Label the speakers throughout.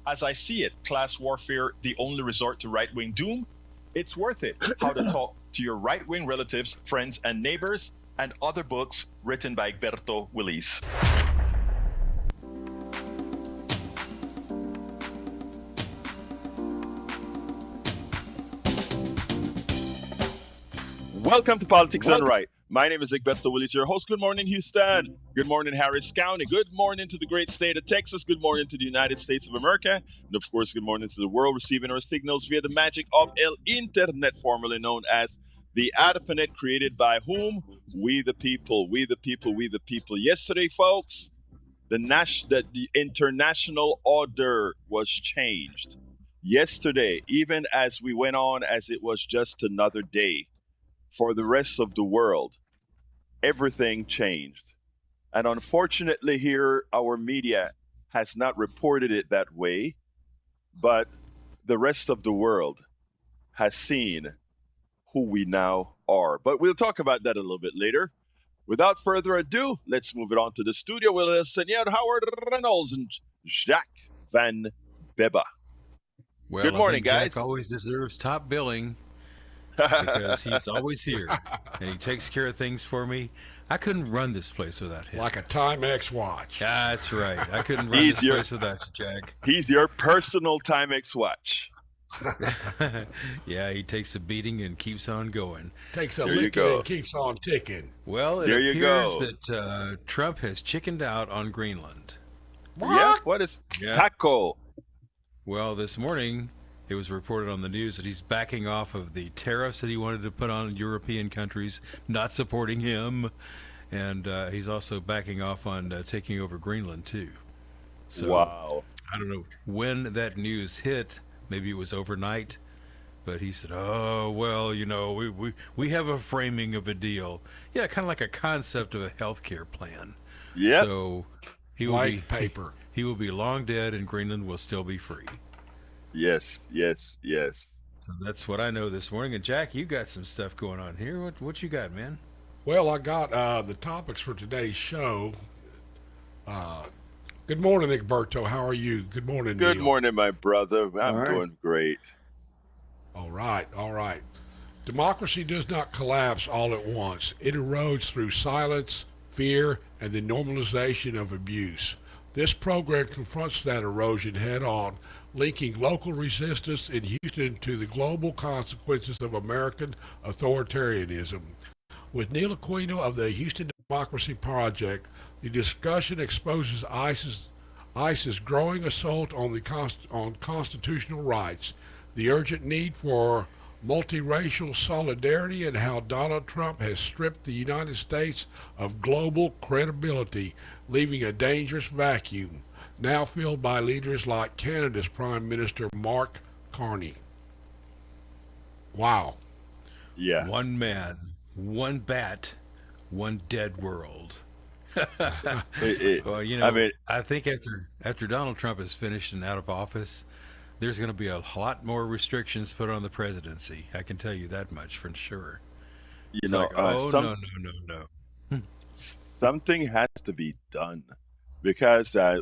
Speaker 1: As I See It, Class Warfare, the Only Resort to Right-Wing Doom. It's Worth It, How to Talk to Your Right-Wing Relatives, Friends, and Neighbors, and other books written by Egberto Willis. Welcome to Politics Done Right. My name is Egberto Willis, your host. Good morning, Houston. Good morning, Harris County. Good morning to the great state of Texas. Good morning to the United States of America. And of course, good morning to the world receiving our signals via the magic of El Internet, formerly known as the ARPANET, created by whom? We the people, we the people, we the people. Yesterday, folks, the international order was changed. Yesterday, even as we went on as it was just another day, for the rest of the world, everything changed. And unfortunately here, our media has not reported it that way, but the rest of the world has seen who we now are. But we'll talk about that a little bit later. Without further ado, let's move it on to the studio with Senor Howard Reynolds and Jacques Van Beba.
Speaker 2: Well,
Speaker 1: Good morning, guys.
Speaker 2: Jack always deserves top billing because he's always here and he takes care of things for me. I couldn't run this place without him.
Speaker 3: Like a Timex watch.
Speaker 2: That's right. I couldn't run this place without you, Jack.
Speaker 1: He's your personal Timex watch.
Speaker 2: Yeah, he takes a beating and keeps on going.
Speaker 3: Takes a licking and keeps on ticking.
Speaker 2: Well, it appears that Trump has chickened out on Greenland.
Speaker 3: What?
Speaker 1: Yeah, what is Taco?
Speaker 2: Well, this morning it was reported on the news that he's backing off of the tariffs that he wanted to put on European countries not supporting him, and he's also backing off on taking over Greenland too. So,
Speaker 1: wow.
Speaker 2: I don't know when that news hit. Maybe it was overnight, but he said, "Oh well, you know, we have a framing of a deal. Yeah, kind of like a concept of a healthcare plan.
Speaker 1: Yeah.
Speaker 2: So he will be long dead, and Greenland will still be free."
Speaker 1: Yes.
Speaker 2: So that's what I know this morning. And Jack, you got some stuff going on here. What you got, man?
Speaker 3: Well, I got the topics for today's show. Good morning, Egberto. How are you? Good morning,
Speaker 1: Good
Speaker 3: Neil.
Speaker 1: morning, my brother. I'm doing great.
Speaker 3: All right. Democracy does not collapse all at once. It erodes through silence, fear, and the normalization of abuse. This program confronts that erosion head on, linking local resistance in Houston to the global consequences of American authoritarianism. With Neil Aquino of the Houston Democracy Project, the discussion exposes ICE's growing assault on constitutional rights, the urgent need for multiracial solidarity, and how Donald Trump has stripped the United States of global credibility, leaving a dangerous vacuum, now filled by leaders like Canada's Prime Minister Mark Carney. Wow.
Speaker 1: Yeah.
Speaker 2: One man, one bat, one dead world. Well, you know, I think after Donald Trump is finished and out of office, there's going to be a lot more restrictions put on the presidency. I can tell you that much for sure. No.
Speaker 1: Something has to be done because a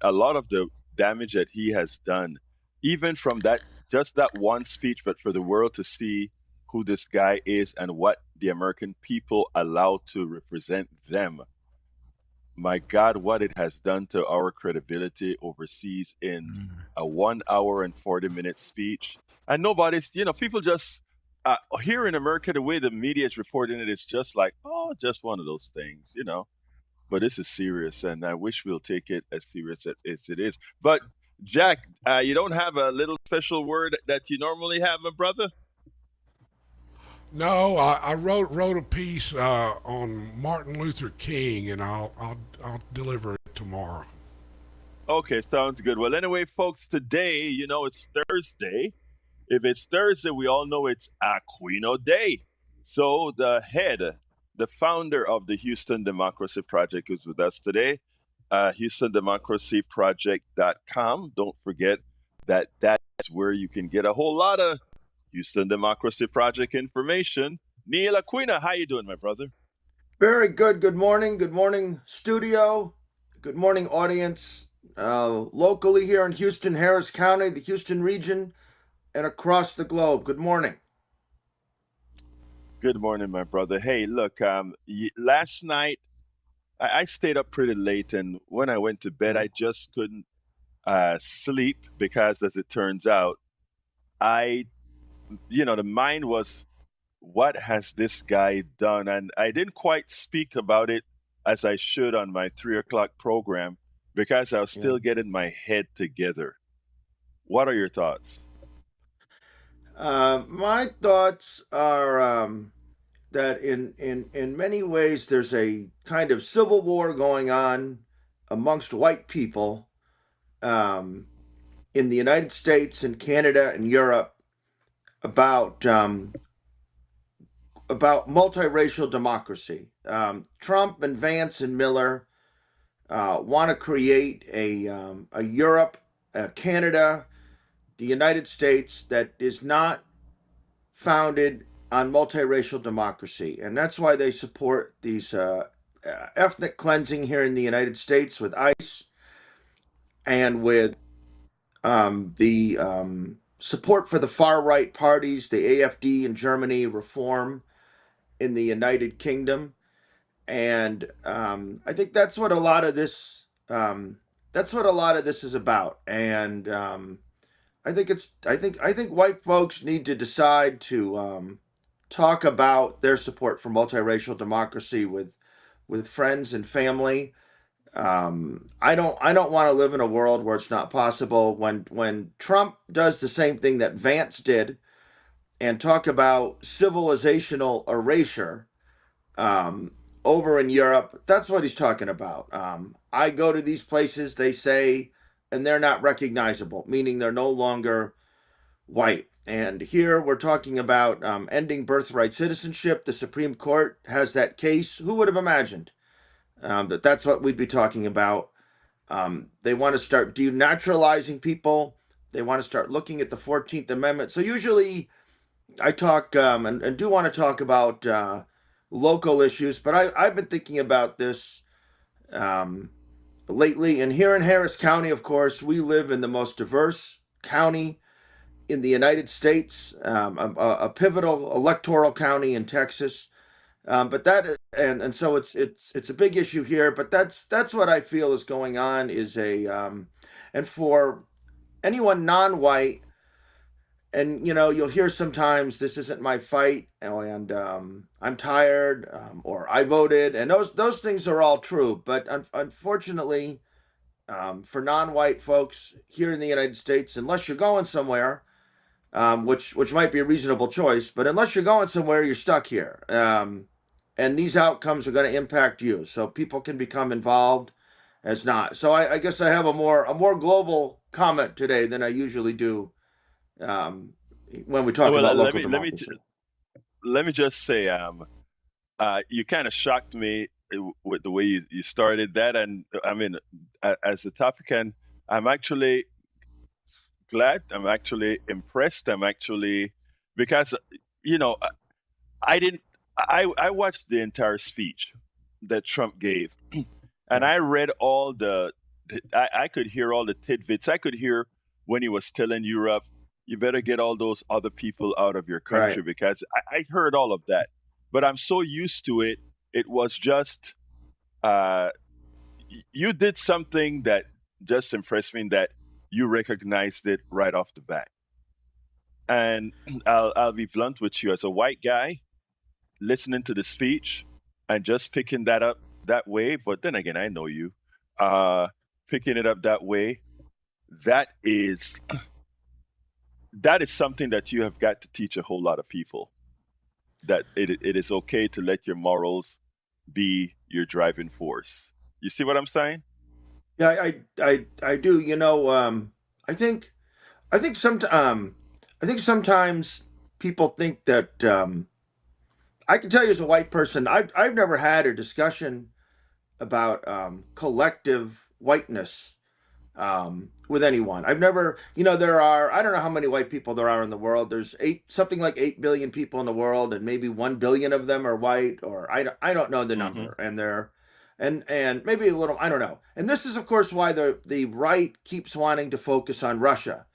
Speaker 1: lot of the damage that he has done, even from just that one speech, but for the world to see who this guy is and what the American people allow to represent them. My God, what it has done to our credibility overseas in a 1 hour and 40-minute speech. And nobody's, people just, here in America, the way the media is reporting it is just like, oh, just one of those things, But this is serious, and I wish we'll take it as serious as it is. But, Jack, you don't have a little special word that you normally have, my brother?
Speaker 3: No, I wrote a piece on Martin Luther King, and I'll deliver it tomorrow.
Speaker 1: Okay, sounds good. Well, anyway, folks, today, it's Thursday. If it's Thursday, we all know it's Aquino Day. So the founder of the Houston Democracy Project is with us today. HoustonDemocracyProject.com. Don't forget that's where you can get a whole lot of Houston Democracy Project information. Neil Aquino, how you doing, my brother?
Speaker 4: Very good. Good morning. Good morning, studio. Good morning, audience. locally here in Houston, Harris County, the Houston region, and across the globe. Good morning.
Speaker 1: Good morning, my brother. Hey, look, last night I stayed up pretty late, and when I went to bed, I just couldn't sleep because, as it turns out, I, the mind was, what has this guy done? And I didn't quite speak about it as I should on my 3 o'clock program because I was
Speaker 4: Yeah.
Speaker 1: still getting my head together. What are your thoughts?
Speaker 4: My thoughts are that in many ways there's a kind of civil war going on amongst white people um, in the United States and Canada and Europe about about multiracial democracy. Trump and Vance and Miller want to create a Europe, a Canada, the United States that is not founded on multiracial democracy, and that's why they support these ethnic cleansing here in the United States with ICE and with the support for the far right parties, the AFD in Germany, Reform in the United Kingdom, and I think that's what a lot of this is about. And I think white folks need to decide to talk about their support for multiracial democracy with friends and family. I don't want to live in a world where it's not possible. When Trump does the same thing that Vance did and talk about civilizational erasure um, over in Europe, that's what he's talking about. I go to these places, they say, and they're not recognizable, meaning they're no longer white. And here we're talking about ending birthright citizenship. The Supreme Court has that case. Who would have imagined that that's what we'd be talking about? They want to start denaturalizing people. They want to start looking at the 14th Amendment. So usually I talk and do want to talk about local issues, but I've been thinking about this um, lately. And here in Harris County, of course, we live in the most diverse county in the United States, a pivotal electoral county in Texas. But that and so it's a big issue here. But that's what I feel is going on is and for anyone non-white, and you'll hear sometimes this isn't my fight, and I'm tired, or I voted, and those things are all true. But unfortunately, for non-white folks here in the United States, unless you're going somewhere which might be a reasonable choice. But unless you're going somewhere, you're stuck here. And these outcomes are going to impact you. So people can become involved as not. So I guess I have a more global comment today than I usually do um, when we talk
Speaker 1: Well,
Speaker 4: about
Speaker 1: let
Speaker 4: local
Speaker 1: me let me
Speaker 4: democracy.
Speaker 1: let me just say, you kind of shocked me with the way you started that, and I mean, as a topican, I'm actually glad. I'm actually impressed. I'm actually because you know I didn't. I watched the entire speech that Trump gave, and
Speaker 4: Yeah.
Speaker 1: I read all I could hear all the tidbits. I could hear when he was telling Europe, "You better get all those other people out of your country,"
Speaker 4: Right.
Speaker 1: because I heard all of that. But I'm so used to it. It was just uh, you did something that just impressed me. That you recognized it right off the bat. And I'll be blunt with you as a white guy listening to the speech and just picking that up that way. But then again, I know you. Uh, Picking it up that way, that is that is something that you have got to teach a whole lot of people. That it is okay to let your morals be your driving force. You see what I'm saying?
Speaker 4: Yeah. I do. I think I think some I think sometimes people think that I can tell you as a white person, I've never had a discussion about collective whiteness with anyone. I've never, there are, I don't know how many white people there are in the world. There's something like 8 billion people in the world, and maybe 1 billion of them are white, or I don't know the
Speaker 1: Hmm.
Speaker 4: number. And they're, and maybe a little, I don't know. And this is, of course, why the right keeps wanting to focus on Russia.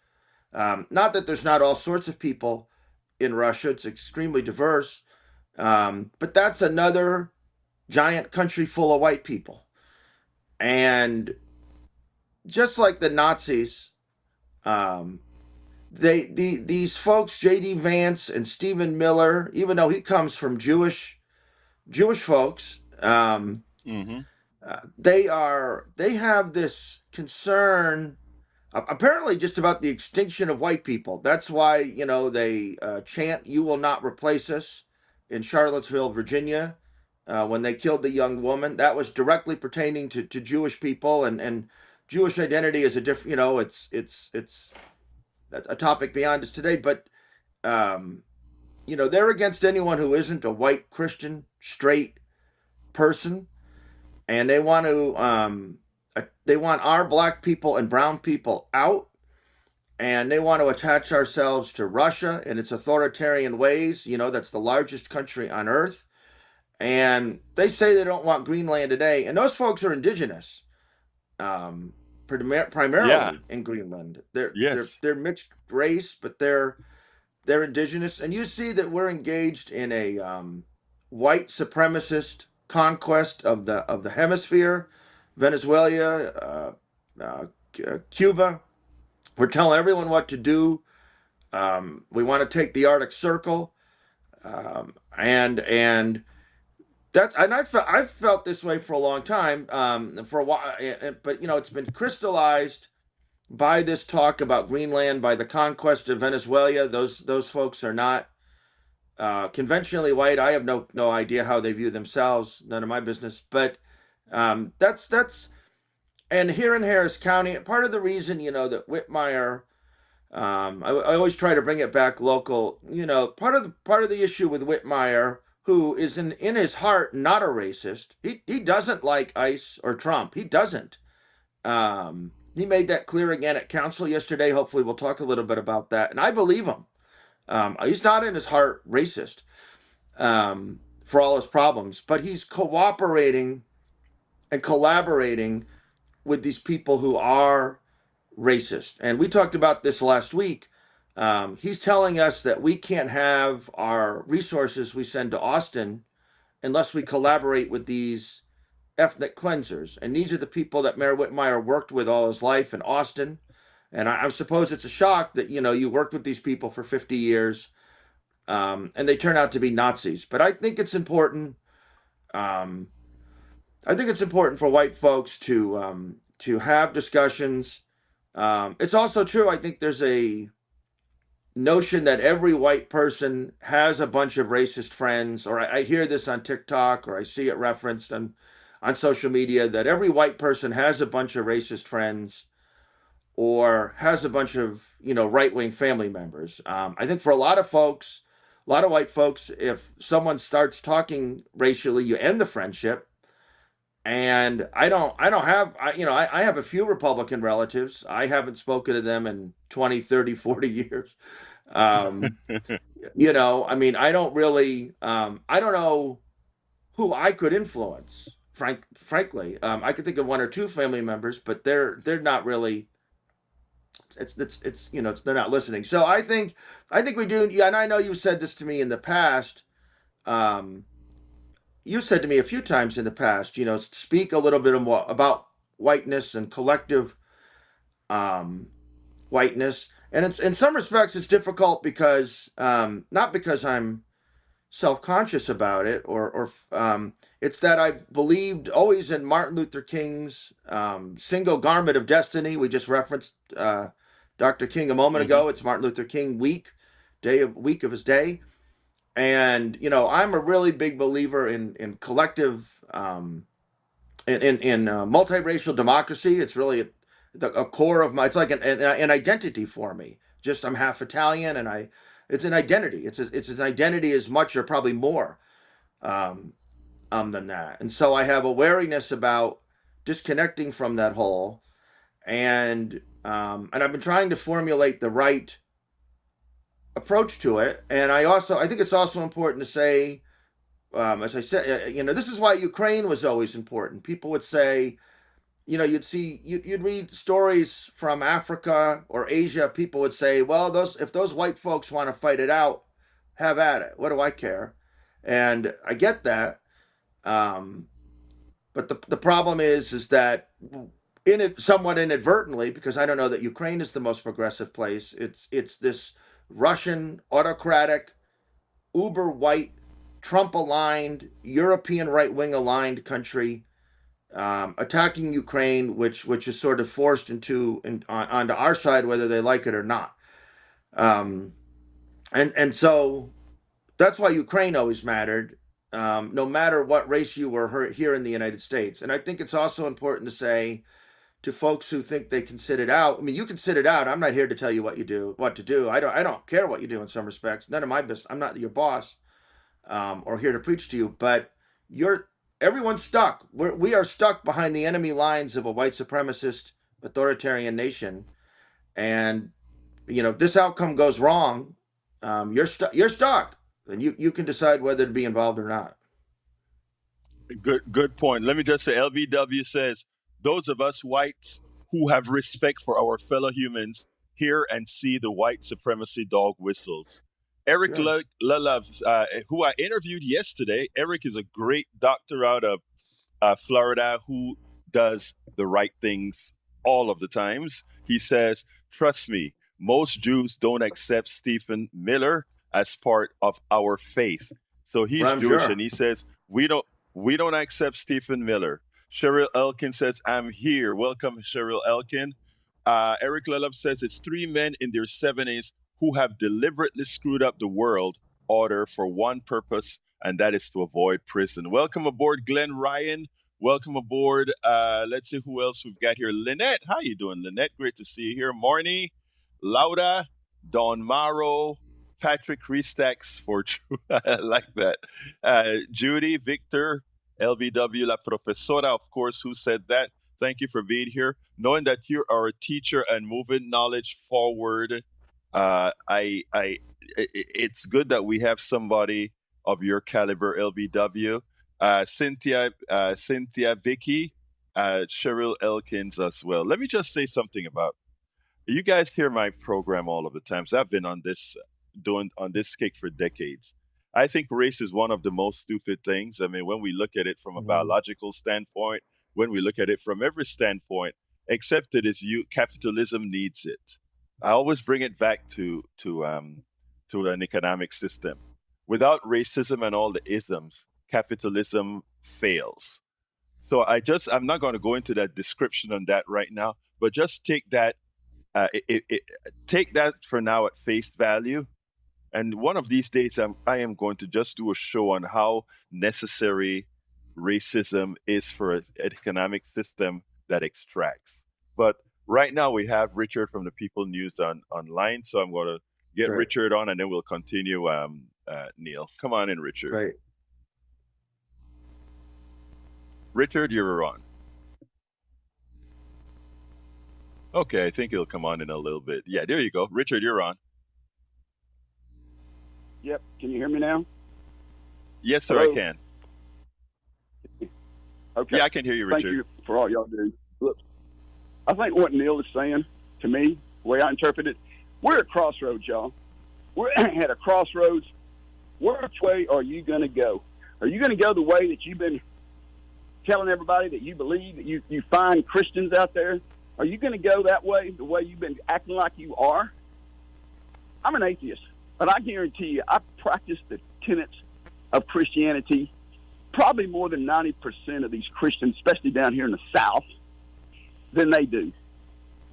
Speaker 4: Not that there's not all sorts of people in Russia; it's extremely diverse. But that's another giant country full of white people, and just like the Nazis, um, these folks, J.D. Vance and Stephen Miller, even though he comes from Jewish folks,
Speaker 1: Mm-hmm.
Speaker 4: they have this concern apparently just about the extinction of white people. That's why they chant "You will not replace us" in Charlottesville, Virginia. When they killed the young woman, that was directly pertaining to Jewish people, and Jewish identity is a different. It's a topic beyond us today. But um, they're against anyone who isn't a white Christian straight person, and they want our black people and brown people out, and they want to attach ourselves to Russia and its authoritarian ways. That's the largest country on earth, and they say they don't want Greenland today, and those folks are indigenous, um,
Speaker 1: Yeah.
Speaker 4: primarily in Greenland. They're they're
Speaker 1: Yes.
Speaker 4: they're mixed race, but they're indigenous, and you see that we're engaged in a white supremacist conquest of the hemisphere. Venezuela, Cuba. We're telling everyone what to do. We want to take the Arctic Circle, and I've felt this way for a long time, for a while, but it's been crystallized by this talk about Greenland, by the conquest of Venezuela. Those folks are not conventionally white. I have no idea how they view themselves. None of my business. But that's and here in Harris County, part of the reason that Whitmire. I always try to bring it back local. Part of the issue with Whitmire, who is in his heart not a racist. He doesn't like ICE or Trump. He doesn't. He made that clear again at council yesterday. Hopefully, we'll talk a little bit about that. And I believe him. He's not in his heart racist, for all his problems, but he's cooperating and collaborating with these people who are racist. And we talked about this last week. He's telling us that we can't have our resources we send to Austin unless we collaborate with these ethnic cleansers. And these are the people that Mayor Whitmire worked with all his life in Austin. And I suppose it's a shock that you worked with these people for 50 years, and they turn out to be Nazis. But I think it's important. Um, I think it's important for white folks to have discussions. It's also true. I think there's a notion that every white person has a bunch of racist friends, or I hear this on TikTok, or I see it referenced on social media, that every white person has a bunch of racist friends or has a bunch of right-wing family members. I think for a lot of folks, a lot of white folks, if someone starts talking racially, you end the friendship. And I don't have, I have a few Republican relatives. I haven't spoken to them in 20, 30, 40 years. Um, I mean, I don't really, I don't know who I could influence, frankly. I could think of one or two family members, but they're not really, they're not listening. So I think we do. Yeah. And I know you said this to me in the past. Um, you said to me a few times in the past, speak a little bit more about whiteness and collective um, whiteness. And it's in some respects it's difficult because not because I'm self-conscious about it, or it's that I believed always in Martin Luther King's single garment of destiny. We just referenced Dr. King a moment
Speaker 1: Mm-hmm.
Speaker 4: ago. It's Martin Luther King week of his day. And I'm a really big believer in collective, in multiracial democracy. It's really a core of my. It's like an identity for me. Just I'm half Italian, and it's an identity. It's an identity as much or probably more um, than that. And so I have a wariness about disconnecting from that whole, and I've been trying to formulate the right approach to it. And I think it's also important to say as I said, this is why Ukraine was always important. People would say, you'd read stories from Africa or Asia. People would say, well, if those white folks want to fight it out, have at it. What do I care? And I get that. But the problem is that somewhat inadvertently, because I don't know that Ukraine is the most progressive place. It's this Russian autocratic, uber white, Trump aligned, European right wing aligned country attacking Ukraine, which is sort of forced onto our side, whether they like it or not. And so that's why Ukraine always mattered, no matter what race you were here in the United States. And I think it's also important to say to folks who think they can sit it out. I mean, you can sit it out. I'm not here to tell you what to do. I don't care what you do in some respects. None of my business. I'm not your boss, or here to preach to you. But everyone's stuck. We are stuck behind the enemy lines of a white supremacist authoritarian nation. And this outcome goes wrong. You're stuck. You're stuck, and you can decide whether to be involved or not.
Speaker 1: Good point. Let me just say, LVW says those of us whites who have respect for our fellow humans hear and see the white supremacy dog whistles. Eric
Speaker 4: Sure.
Speaker 1: Lelove, who I interviewed yesterday. Eric is a great doctor out of Florida who does the right things all of the times. He says, trust me, most Jews don't accept Stephen Miller as part of our faith. So he's
Speaker 4: Well, I'm
Speaker 1: Jewish
Speaker 4: sure.
Speaker 1: and he says, we don't accept Stephen Miller. Cheryl Elkin says, I'm here. Welcome, Cheryl Elkin. Eric Lelov says it's three men in their 70s who have deliberately screwed up the world order for one purpose, and that is to avoid prison. Welcome aboard, Glenn Ryan. Welcome aboard. Let's see who else we've got here. Lynette, how you doing, Lynette? Great to see you here. Marnie, Lauda, Don Maro, Patrick Ristax for true. I like that. Judy, Victor, LVW, La Profesora, of course, who said that. Thank you for being here. Knowing that you are a teacher and moving knowledge forward, it's good that we have somebody of your caliber, LVW. Cynthia, Vicky, Cheryl Elkins as well. Let me just say something about you guys hear my program all of the time. So I've been on this doing on this kick for decades. I think race is one of the most stupid things. I mean, when we look at it from a
Speaker 4: Mhm.
Speaker 1: biological standpoint, when we look at it from every standpoint, except that is capitalism needs it. I always bring it back to an economic system. Without racism and all the isms, capitalism fails. So I'm not going to go into that description on that right now, but just take that take that for now at face value. And one of these days, I am going to just do a show on how necessary racism is for an economic system that extracts. But right now, we have Richard from the People News online. So I'm going to get
Speaker 4: Great.
Speaker 1: Richard on and then we'll continue. Neil, come on in, Richard.
Speaker 4: Great.
Speaker 1: Richard, you're on. Okay, I think he'll come on in a little bit. Yeah, there you go. Richard, you're on.
Speaker 5: Yep. Can you hear me now?
Speaker 1: Yes, sir, I
Speaker 5: Hello?
Speaker 1: can.
Speaker 5: Okay.
Speaker 1: Yeah, I can hear you,
Speaker 5: Thank
Speaker 1: Richard.
Speaker 5: you for all y'all do. Look, I think what Neil is saying to me, the way I interpret it, we're at crossroads, y'all. We're at a crossroads. Which way are you going to go? Are you going to go the way that you've been telling everybody that you believe, that you find Christians out there? Are you going to go that way, the way you've been acting like you are? I'm an atheist, but I guarantee you I practice the tenets of Christianity probably more than 90% of these Christians, especially down here in the South, than they do.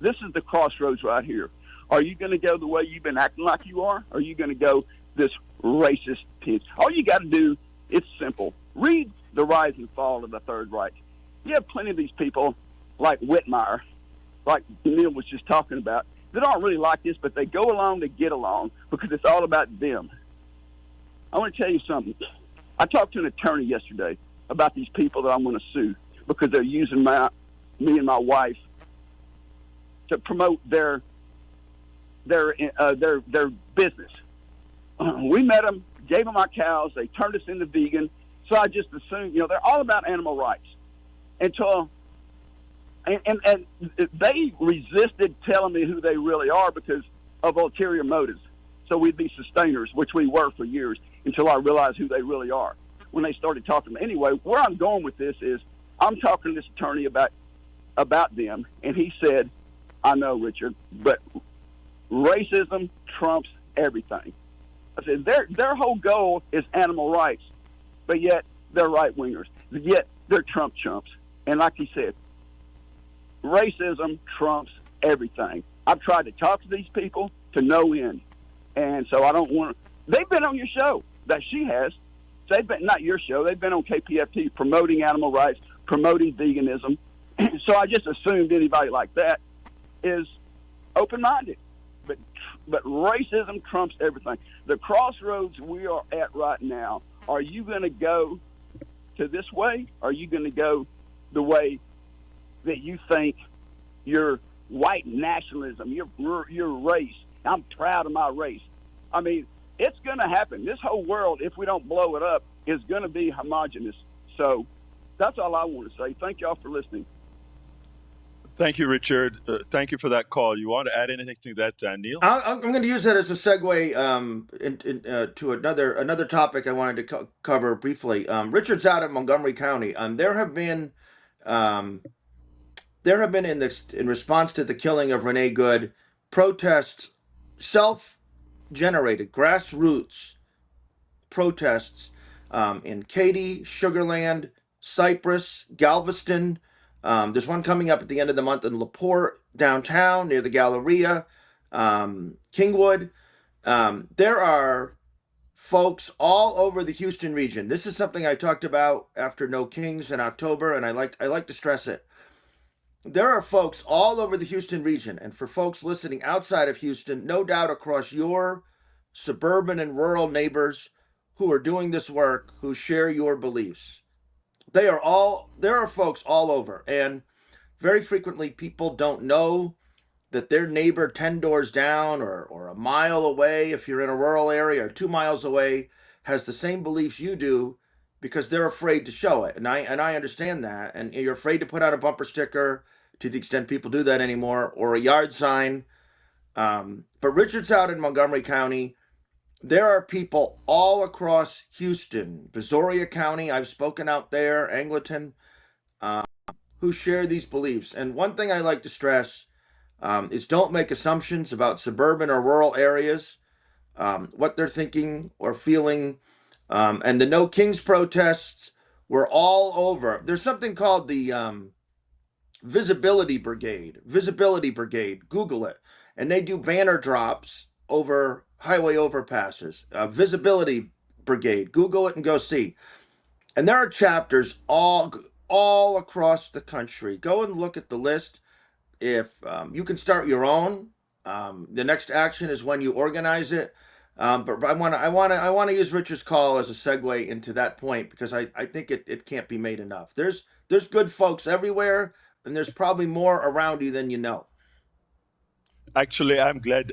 Speaker 5: This is the crossroads right here. Are you going to go the way you've been acting like you are? Or are you going to go this racist pitch? All you got to do, it's simple. Read The Rise and Fall of the Third Reich. You have plenty of these people like Whitmire, like Neil was just talking about, that aren't really like this, but they go along to get along because it's all about them. I want to tell you something. I talked to an attorney yesterday about these people that I'm going to sue because they're using me and my wife to promote their business. We met them, gave them our cows, they turned us into vegan, So I just assumed, they're all about animal rights until, and they resisted telling me who they really are because of ulterior motives. So we'd be sustainers, which we were for years, until I realized who they really are when they started talking to me. Anyway, where I'm going with this is I'm talking to this attorney about them, and he said, I know, Richard, but racism trumps everything. I said, their whole goal is animal rights, but yet they're right-wingers. Yet they're Trump chumps. And like he said, racism trumps everything. I've tried to talk to these people to no end. And so I don't want to. They've been on your show, that she has. They've been, not your show, they've been on KPFT promoting animal rights, promoting veganism. So I just assumed anybody like that is open-minded. But racism trumps everything. The crossroads we are at right now, are you going to go to this way? Or are you going to go the way that you think your white nationalism, your race, I'm proud of my race. I mean, it's going to happen. This whole world, if we don't blow it up, is going to be homogenous. So that's all I want to say. Thank y'all for listening.
Speaker 1: Thank you, Richard. Thank you for that call. You want to add anything to that, Neil?
Speaker 4: I'm going to use that as a segue to another topic I wanted to cover briefly. Richard's out in Montgomery County. There have been in response to the killing of Renee Good, protests, self-generated grassroots protests in Katy, Sugar Land, Cypress, Galveston. There's one coming up at the end of the month in LaPorte, downtown, near the Galleria, Kingwood. There are folks all over the Houston region. This is something I talked about after No Kings in October, and I like to stress it. There are folks all over the Houston region, and for folks listening outside of Houston, no doubt across your suburban and rural neighbors who are doing this work, who share your beliefs. There are folks all over, and very frequently people don't know that their neighbor 10 doors down or a mile away, if you're in a rural area, or 2 miles away, has the same beliefs you do because they're afraid to show it. And I understand that. And you're afraid to put out a bumper sticker, to the extent people do that anymore, or a yard sign. But Richard's out in Montgomery County. There are people all across Houston, Brazoria County, I've spoken out there, Angleton, who share these beliefs. And one thing I like to stress is don't make assumptions about suburban or rural areas, what they're thinking or feeling. And the No Kings protests were all over. There's something called the Visibility Brigade. Google it. And they do banner drops over highway overpasses. Visibility Brigade. Google it and go see. And there are chapters all across the country. Go and look at the list. If you can start your own, the next action is when you organize it. But I want to use Richard's call as a segue into that point, because I think it can't be made enough. There's good folks everywhere, and there's probably more around you than you know.
Speaker 1: Actually, I'm glad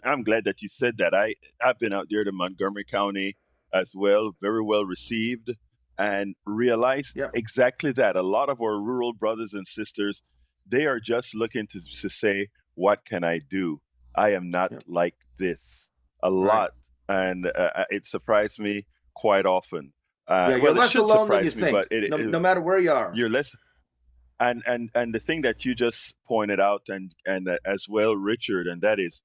Speaker 1: I'm glad that you said that. I've been out there to Montgomery County as well, very well received, and realized
Speaker 4: Yep.
Speaker 1: exactly that. A lot of our rural brothers and sisters, they are just looking to say, what can I do? I am not
Speaker 4: Yep.
Speaker 1: like this. A
Speaker 4: Right.
Speaker 1: lot. And it surprised me quite often.
Speaker 4: Yeah, you're
Speaker 1: Well, it
Speaker 4: less
Speaker 1: should
Speaker 4: alone than you
Speaker 1: surprise me,
Speaker 4: think,
Speaker 1: but
Speaker 4: no matter where you are.
Speaker 1: you're less. And the thing that you just pointed out, and as well, Richard, and that is,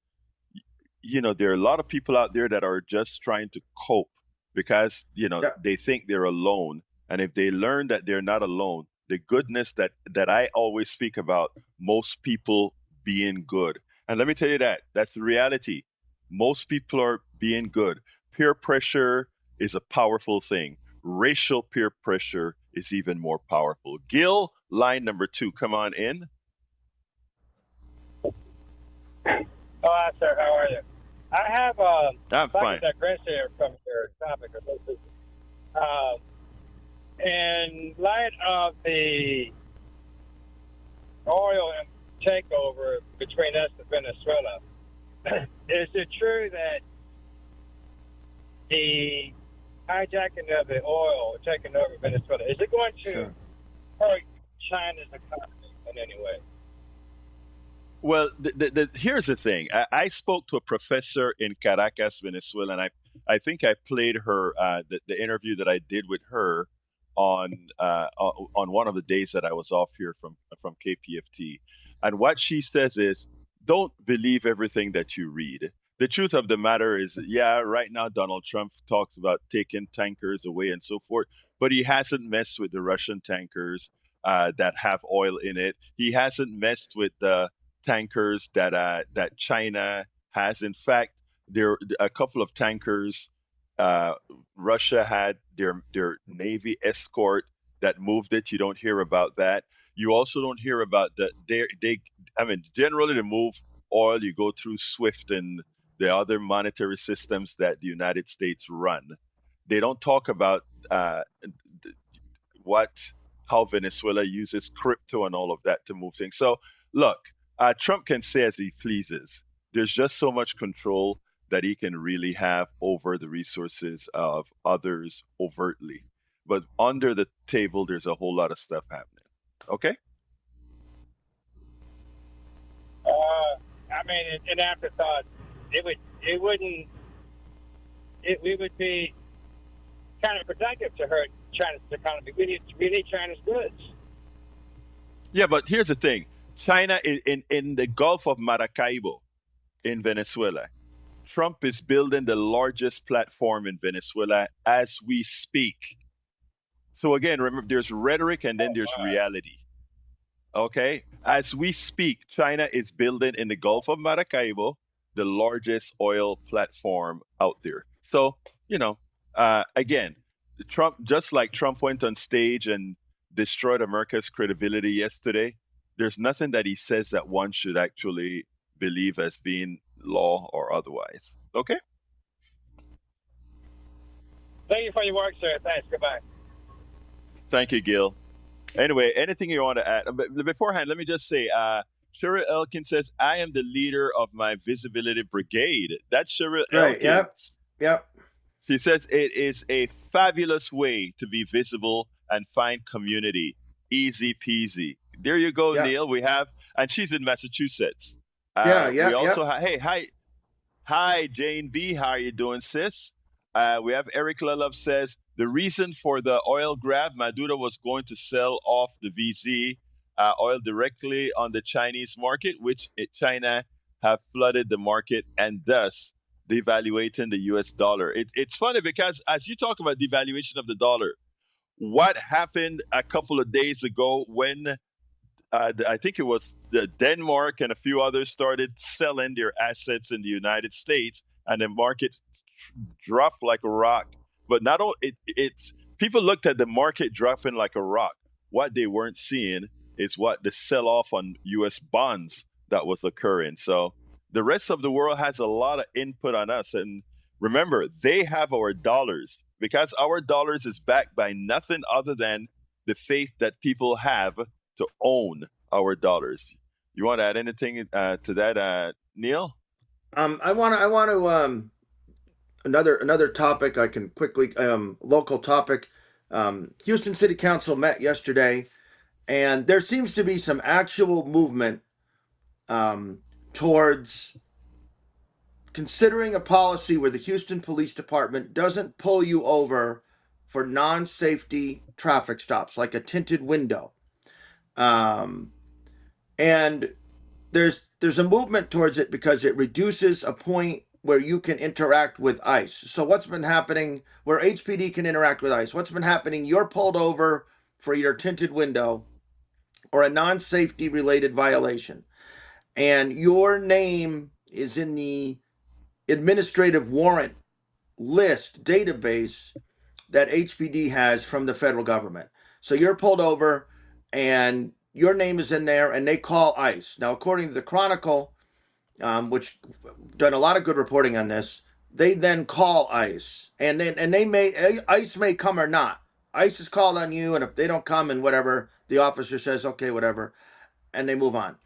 Speaker 1: there are a lot of people out there that are just trying to cope because
Speaker 4: Yep.
Speaker 1: they think they're alone, and if they learn that they're not alone, the goodness that I always speak about, most people being good. And let me tell you that's the reality. Most people are being good. Peer pressure is a powerful thing. Racial peer pressure is even more powerful. Gil, line number 2, come on in.
Speaker 6: Oh, hi, sir. How are you? I have
Speaker 1: I'm fine.
Speaker 6: digress here from your topic. In light of the oil takeover between us and Venezuela, is it true that the hijacking of the oil taking over Venezuela, is it going to
Speaker 4: Sure.
Speaker 6: hurt China's economy in any way?
Speaker 1: Well, here's the thing. I spoke to a professor in Caracas, Venezuela, and I think I played her the interview that I did with her on one of the days that I was off here from KPFT. And what she says is, don't believe everything that you read. The truth of the matter is, yeah, right now Donald Trump talks about taking tankers away and so forth, but he hasn't messed with the Russian tankers that have oil in it. He hasn't messed with the tankers that China has. In fact, there a couple of tankers. Uh, Russia had their navy escort that moved it. You don't hear about that. You also don't hear about that. They I mean, generally to move oil, you go through SWIFT and the other monetary systems that the United States run. They don't talk about what how Venezuela uses crypto and all of that to move things. So look, Trump can say as he pleases. There's just so much control that he can really have over the resources of others overtly. But under the table, there's a whole lot of stuff happening. Okay?
Speaker 6: I mean, in afterthought, it wouldn't, it would be kind of productive to hurt China's economy. We need China's goods.
Speaker 1: Yeah, but here's the thing. China in the Gulf of Maracaibo in Venezuela. Trump is building the largest platform in Venezuela as we speak. So again, remember, there's rhetoric and then there's reality. Okay? As we speak, China is building in the Gulf of Maracaibo the largest oil platform out there. So, again, Trump, just like Trump went on stage and destroyed America's credibility yesterday, there's nothing that he says that one should actually believe as being law or otherwise. Okay?
Speaker 6: Thank you for your work, sir. Thanks. Goodbye.
Speaker 1: Thank you, Gil. Anyway, anything you want to add? But beforehand, let me just say, Cheryl Elkin says, I am the leader of my visibility brigade. That's Cheryl
Speaker 4: Right.
Speaker 1: Elkin.
Speaker 4: Yep.
Speaker 1: She says it is a fabulous way to be visible and find community. Easy peasy. There you go,
Speaker 4: Yep.
Speaker 1: Neil. We have, and she's in Massachusetts.
Speaker 4: Yeah.
Speaker 1: We also have, hey, hi, Jane B. How are you doing, sis? We have Eric Lulov says, the reason for the oil grab, Maduro was going to sell off the VZ oil directly on the Chinese market, which China have flooded the market and thus devaluating the US dollar. It's funny because as you talk about devaluation of the dollar, what happened a couple of days ago when I think it was Denmark and a few others started selling their assets in the United States, and the market dropped like a rock. But not all it's people looked at the market dropping like a rock. What they weren't seeing is what the sell-off on U.S. bonds that was occurring. So the rest of the world has a lot of input on us, and remember, they have our dollars because our dollars is backed by nothing other than the faith that people have to own our dollars. You want to add anything to that, Neil?
Speaker 4: I want to another topic I can quickly local topic. Houston City Council met yesterday, and there seems to be some actual movement towards considering a policy where the Houston Police Department doesn't pull you over for non-safety traffic stops, like a tinted window. And there's a movement towards it because it reduces a point where you can interact with ICE. So what's been happening where HPD can interact with ICE? What's been happening? You're pulled over for your tinted window or a non-safety related violation, and your name is in the administrative warrant list database that HPD has from the federal government. So you're pulled over and your name is in there and they call ICE. Now, according to the Chronicle, which done a lot of good reporting on this, they then call ICE and ICE may come or not. ICE is called on you, and if they don't come and whatever, the officer says, okay, whatever, and they move on.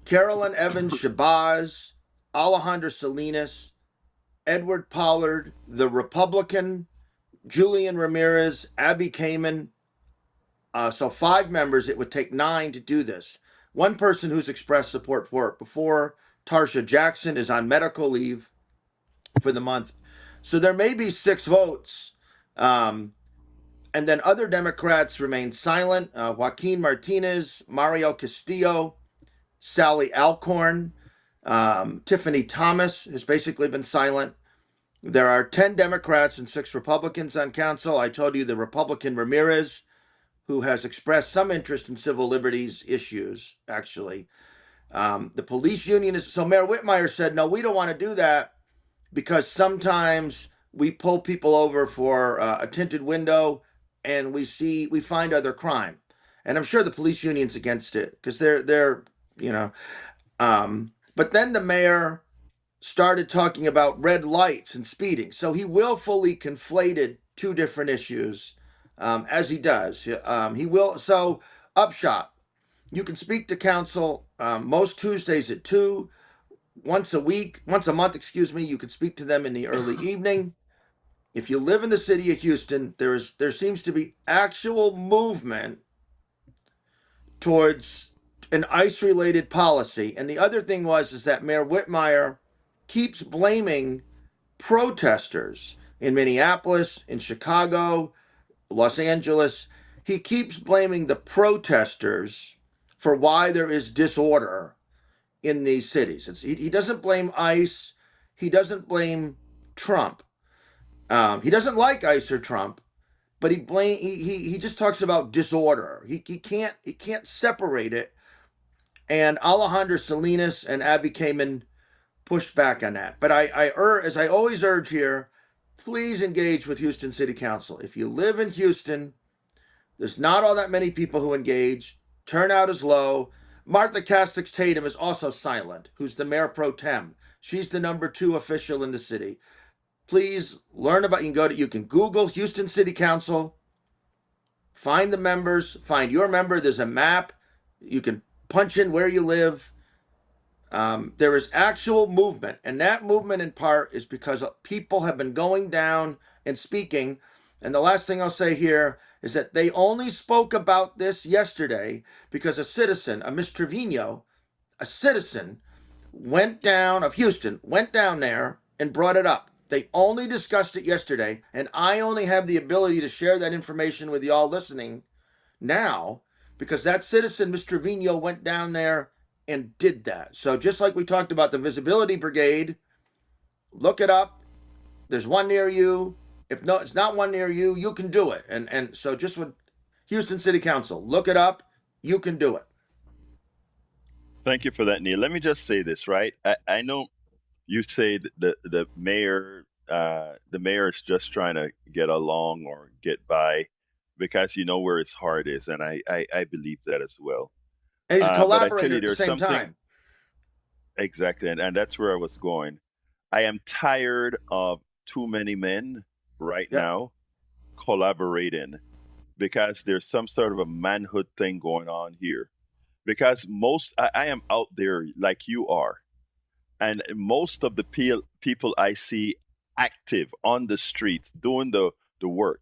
Speaker 4: Carolyn Evans Shabazz, Alejandra Salinas, Edward Pollard, the Republican, Julian Ramirez, Abby Kamen. So 5 members. It would take 9 to do this. One person who's expressed support for it before, Tarsha Jackson, is on medical leave for the month. So there may be 6 votes. And then other Democrats remain silent. Joaquin Martinez, Mario Castillo, Sally Alcorn, Tiffany Thomas has basically been silent. There are 10 Democrats and 6 Republicans on council. I told you the Republican Ramirez, who has expressed some interest in civil liberties issues, actually. The police union is, so Mayor Whitmire said, no, we don't want to do that because sometimes we pull people over for a tinted window and we find other crime. And I'm sure the police union's against it because they're, you know, but then the mayor started talking about red lights and speeding. So he willfully conflated 2 different issues, as he does. He will. So, upshot, you can speak to council most Tuesdays at 2, once a month, excuse me. You can speak to them in the early evening. If you live in the city of Houston, there seems to be actual movement towards an ICE-related policy. And the other thing is that Mayor Whitmire keeps blaming protesters in Minneapolis, in Chicago, Los Angeles. He keeps blaming the protesters for why there is disorder in these cities. He doesn't blame ICE. He doesn't blame Trump. He doesn't like ICE or Trump, but he just talks about disorder. He can't separate it. And Alejandro Salinas and Abby Kamen pushed back on that. But as I always urge here, please engage with Houston City Council. If you live in Houston, there's not all that many people who engage. Turnout is low. Martha Castix Tatum is also silent, who's the mayor pro tem. She's the number 2 official in the city. Please learn about, you can Google Houston City Council, find the members, find your member. There's a map. You can punch in where you live. There is actual movement, and that movement in part is because people have been going down and speaking. And the last thing I'll say here is that they only spoke about this yesterday because a citizen, a Miss Trevino, a citizen of Houston, went down there and brought it up. They only discussed it yesterday, and I only have the ability to share that information with y'all listening now because that citizen, Miss Trevino, went down there and did that. So just like we talked about the Visibility Brigade, look it up. There's one near you. If no, it's not one near you, you can do it. And so just with Houston City Council, look it up. You can do it.
Speaker 1: Thank you for that, Neil. Let me just say this, right? I know you say the mayor is just trying to get along or get by because you know where his heart is, and I believe that as well.
Speaker 4: And he's a
Speaker 1: But I tell
Speaker 4: collaborator
Speaker 1: you,
Speaker 4: at the
Speaker 1: there's
Speaker 4: same
Speaker 1: something
Speaker 4: time.
Speaker 1: exactly, and that's where I was going. I am tired of too many men right
Speaker 4: Yep.
Speaker 1: now collaborating because there's some sort of a manhood thing going on here. Because I am out there like you are, and most of the people I see active on the streets doing the work,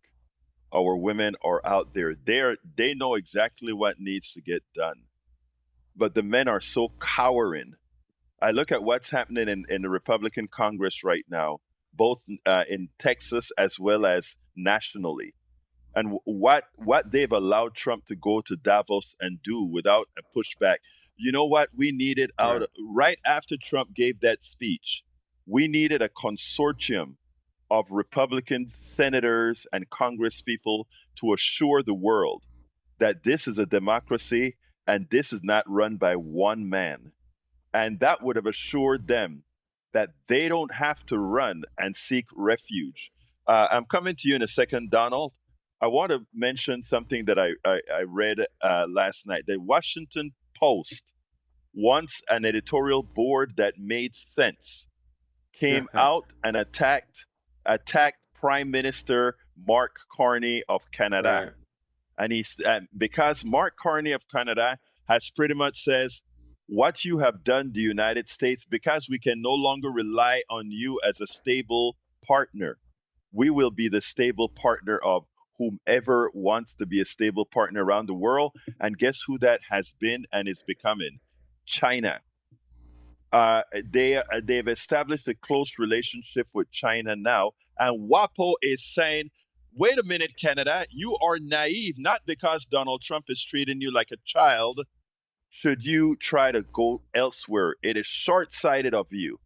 Speaker 1: our women are out there. They know exactly what needs to get done, but the men are so cowering. I look at what's happening in the Republican Congress right now, both in Texas as well as nationally, and what they've allowed Trump to go to Davos and do without a pushback. You know what we needed
Speaker 4: Right.
Speaker 1: right after Trump gave that speech? We needed a consortium of Republican senators and Congress people to assure the world that this is a democracy and this is not run by one man. And that would have assured them that they don't have to run and seek refuge. I'm coming to you in a second, Donald. I want to mention something that I read last night. The Washington Post, once an editorial board that made sense, came out and attacked Prime Minister Mark Carney of Canada.
Speaker 4: Right.
Speaker 1: And because Mark Carney of Canada has pretty much says what you have done, the United States, because we can no longer rely on you as a stable partner. We will be the stable partner of whomever wants to be a stable partner around the world. And guess who that has been and is becoming? China. They've established a close relationship with China now, and WAPO is saying, "Wait a minute, Canada, you are naive. Not because Donald Trump is treating you like a child should you try to go elsewhere. It is short-sighted of you."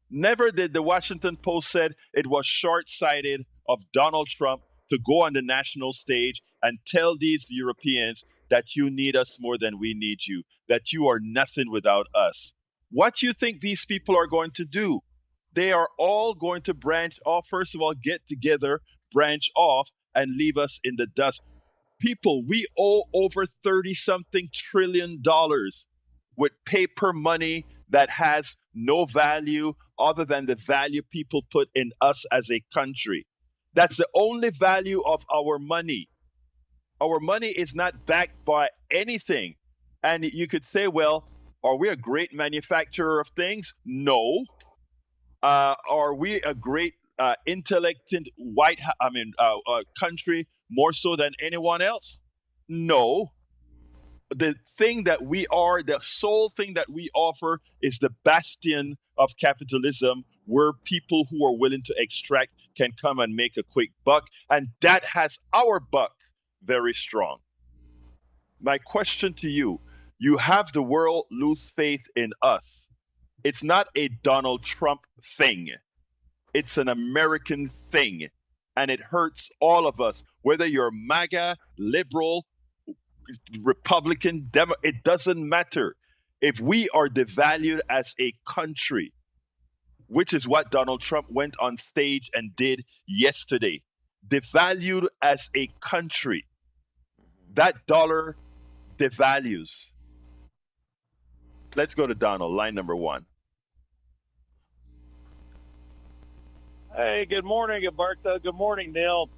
Speaker 1: Never did the Washington Post said it was short-sighted of Donald Trump to go on the national stage and tell these Europeans that you need us more than we need you, that you are nothing without us. What do you think these people are going to do? They are all going to branch off. First of all, get together, branch off, and leave us in the dust. People, we owe over 30 something trillion with paper money that has no value other than the value people put in us as a country. That's the only value of our money. Our money is not backed by anything. And you could say, well, are we a great manufacturer of things? No. Are we a great intelligent country more so than anyone else? No. The thing that we are, the sole thing that we offer is the bastion of capitalism where people who are willing to extract can come and make a quick buck. And that has our buck very strong. My question to you, you have the world lose faith in us. It's not a Donald Trump thing. It's an American thing. And it hurts all of us, whether you're MAGA, liberal, Republican, it doesn't matter. If we are devalued as a country, which is what Donald Trump went on stage and did yesterday, devalued as a country, that dollar devalues. Let's go to Donald, line number 1.
Speaker 7: Hey, good morning, Alberto. Good morning, Neil.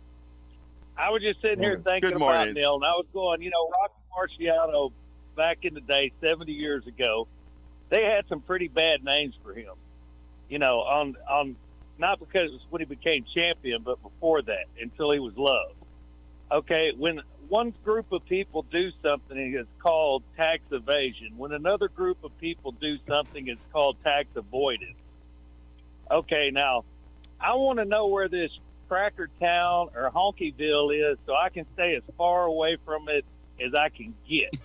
Speaker 7: I was just sitting here thinking about Neil, and I was going, Rocky Marciano, back in the day, 70 years ago, they had some pretty bad names for him. On not because it's when he became champion, but before that, until he was loved. Okay, when one group of people do something, it's called tax evasion. When another group of people do something, it's called tax avoidance. Okay, now, I want to know where this Cracker Town or Honkyville is so I can stay as far away from it as I can get.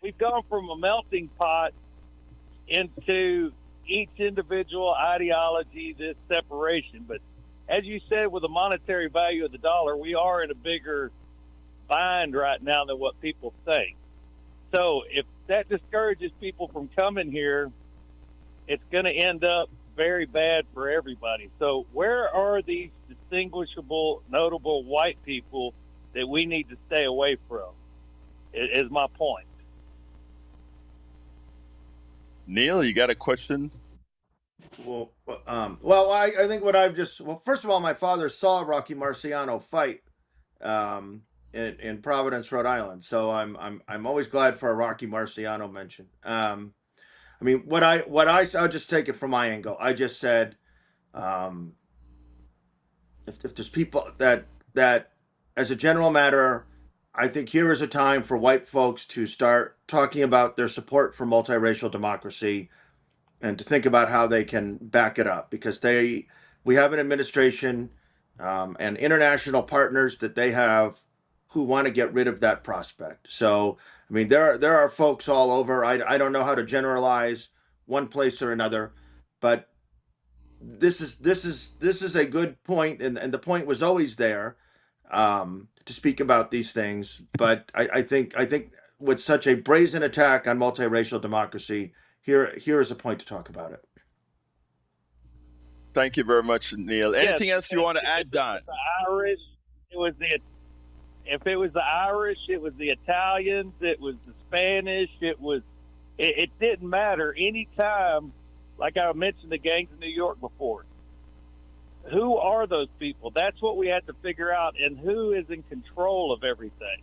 Speaker 7: We've gone from a melting pot into each individual ideology, this separation. But as you said, with the monetary value of the dollar, we are in a bigger bind right now than what people think. So if that discourages people from coming here, it's going to end up very bad for everybody. So where are these distinguishable, notable white people that we need to stay away from, is my point.
Speaker 1: Neil, you got a question?
Speaker 4: Well, I think first of all, my father saw Rocky Marciano fight in Providence, Rhode Island. So I'm always glad for a Rocky Marciano mention. I'll just take it from my angle. I just said, if there's people that as a general matter, I think here is a time for white folks to start talking about their support for multiracial democracy and to think about how they can back it up, because we have an administration and international partners that they have who want to get rid of that prospect. So, there are folks all over. I don't know how to generalize one place or another, but this is a good point, and the point was always there to speak about these things. But I think with such a brazen attack on multiracial democracy, here is a point to talk about it.
Speaker 1: Thank you very much, Neil. Anything else you want to add, Don?
Speaker 7: If it was the Irish, it was the Italians, it was the Spanish, it didn't matter. Any time, like I mentioned the gangs in New York before, who are those people? That's what we have to figure out, and who is in control of everything.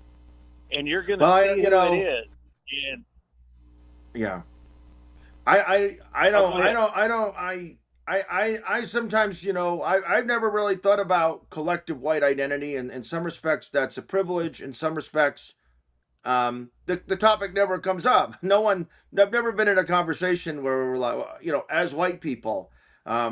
Speaker 7: And you're going to see who it is. And
Speaker 4: Yeah. I sometimes, I've never really thought about collective white identity, and in some respects that's a privilege. In some respects, the topic never comes up. I've never been in a conversation where we're like, as white people,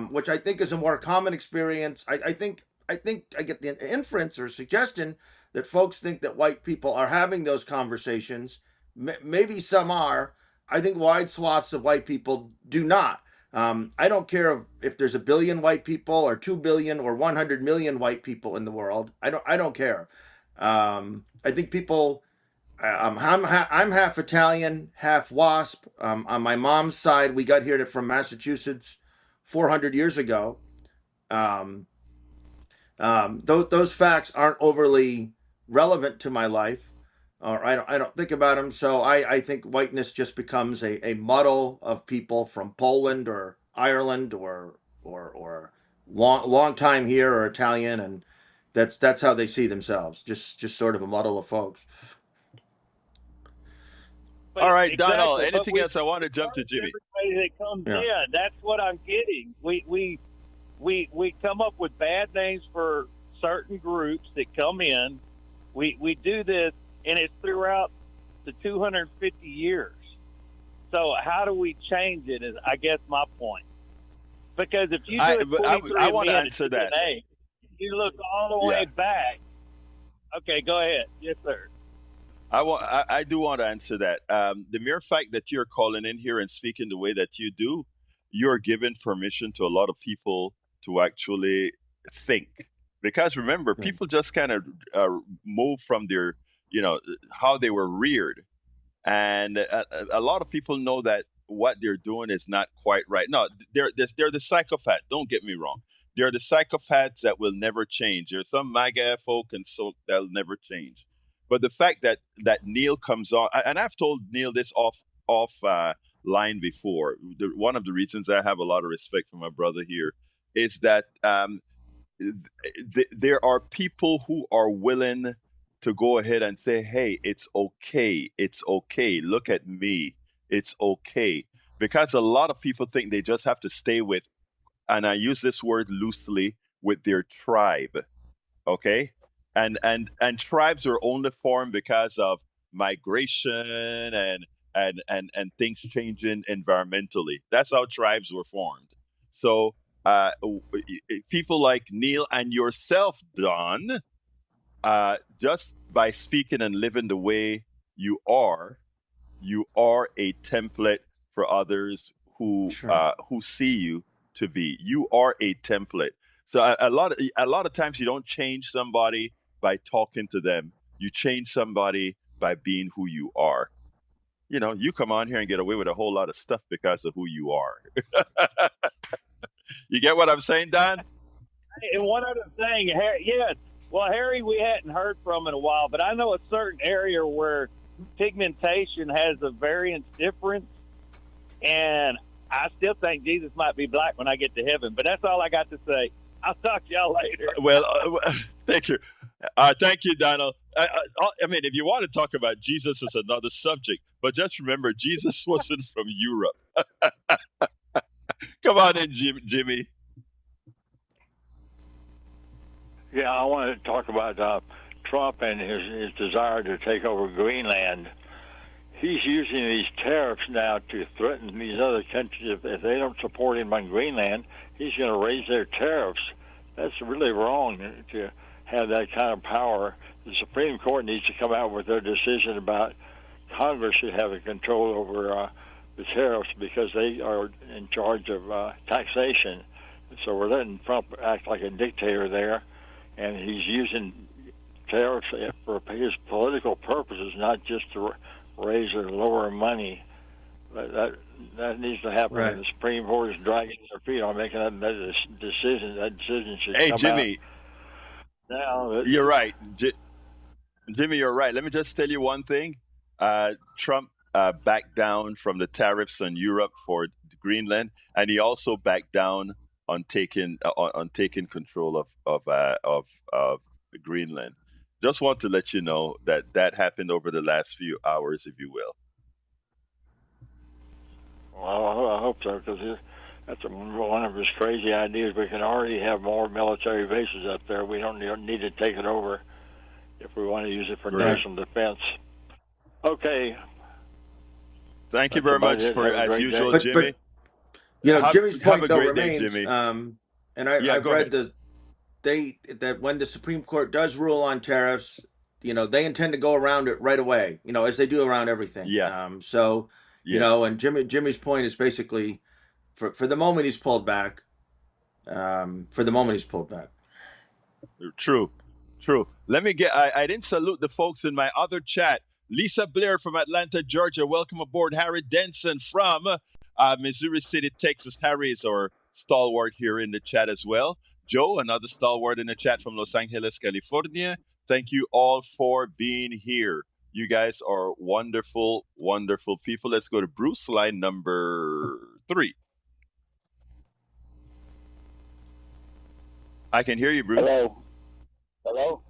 Speaker 4: which I think is a more common experience. I think I get the inference or suggestion that folks think that white people are having those conversations. Maybe some are. I think wide swaths of white people do not. I don't care if there's a billion white people or 2 billion or 100 million white people in the world. I don't care. I think people. I'm half Italian, half Wasp. On my mom's side, we got here from Massachusetts 400 years ago. Um, those facts aren't overly relevant to my life, or I don't think about them. So I think whiteness just becomes a muddle of people from Poland or Ireland or long time here or Italian, and that's how they see themselves. Just sort of a muddle of folks.
Speaker 1: All right, Donald.
Speaker 7: exactly, but
Speaker 1: Anything
Speaker 7: we
Speaker 1: else? I want to jump to
Speaker 7: encourage
Speaker 1: Jimmy.
Speaker 7: everybody that comes
Speaker 4: Yeah.
Speaker 7: in. That's what I'm getting. We come up with bad names for certain groups that come in. We do this, and it's throughout the 250 years. So how do we change it? Is I guess my point. Because if you do a
Speaker 1: I
Speaker 7: 23
Speaker 1: want to
Speaker 7: and
Speaker 1: answer that.
Speaker 7: DNA, you look all the way
Speaker 1: Yeah.
Speaker 7: back. Okay, go ahead. Yes, sir.
Speaker 1: I do want to answer that. The mere fact that you're calling in here and speaking the way that you do, you're giving permission to a lot of people to actually think. Because remember,
Speaker 4: Yeah.
Speaker 1: people just kind of move from their, how they were reared. And a lot of people know that what they're doing is not quite right. No, they're the psychopath. Don't get me wrong. They're the psychopaths that will never change. There's some MAGA folk and so that'll never change. But the fact that Neil comes on, and I've told Neil this off line before. One of the reasons I have a lot of respect for my brother here is that there are people who are willing to go ahead and say, hey, it's okay. It's okay. Look at me. It's okay. Because a lot of people think they just have to stay with, and I use this word loosely, with their tribe. Okay. And tribes are only formed because of migration and things changing environmentally. That's how tribes were formed. So people like Neil and yourself, Don, just by speaking and living the way you are a template for others
Speaker 4: Sure.
Speaker 1: who see you to be. You are a template. So a lot of times you don't change somebody by talking to them. You change somebody by being who you are. You come on here and get away with a whole lot of stuff because of who you are. You get what I'm saying, Don?
Speaker 7: And one other thing, Harry, yes. Well, Harry, we hadn't heard from in a while, but I know a certain area where pigmentation has a variance difference, and I still think Jesus might be black when I get to heaven. But that's all I got to say. I'll talk to y'all later.
Speaker 1: Well, thank you. Thank you, Donald. I mean, if you want to talk about Jesus, is another subject. But just remember, Jesus wasn't from Europe. Come on in, Jimmy.
Speaker 8: Yeah, I want to talk about Trump and his desire to take over Greenland. He's using these tariffs now to threaten these other countries. If they don't support him on Greenland, he's going to raise their tariffs. That's really wrong to have that kind of power. The Supreme Court needs to come out with their decision about Congress should have a control over the tariffs because they are in charge of taxation. So we're letting Trump act like a dictator there, and he's using tariffs for his political purposes, not just to raise or lower money. That needs to happen.
Speaker 1: Right.
Speaker 8: And the Supreme Court is dragging their feet on making that decision. That decision should
Speaker 1: Hey,
Speaker 8: come
Speaker 1: Jimmy,
Speaker 8: out now.
Speaker 1: you're right. Jimmy, you're right. Let me just tell you one thing. Trump backed down from the tariffs on Europe for Greenland, and he also backed down on taking control of Greenland. Just want to let you know that happened over the last few hours, if you will.
Speaker 8: because that's one of his crazy ideas. We can already have more military bases up there. We don't need to take it over if we want to use it for national defense. Okay.
Speaker 1: Thank you very much for, as usual,
Speaker 4: but,
Speaker 1: Jimmy.
Speaker 4: But, Jimmy's point though
Speaker 1: day,
Speaker 4: remains.
Speaker 1: Jimmy.
Speaker 4: And I've read that when the Supreme Court does rule on tariffs, they intend to go around it right away. As they do around everything.
Speaker 1: Yeah.
Speaker 4: And Jimmy's point is basically, for the moment he's pulled back.
Speaker 1: True. Let me I didn't salute the folks in my other chat. Lisa Blair from Atlanta, Georgia. Welcome aboard. Harry Denson from Missouri City, Texas. Harry is our stalwart here in the chat as well. Joe, another stalwart in the chat from Los Angeles, California. Thank you all for being here. You guys are wonderful, wonderful people. Let's go to Bruce, line number 3. I can hear you, Bruce.
Speaker 9: Hello?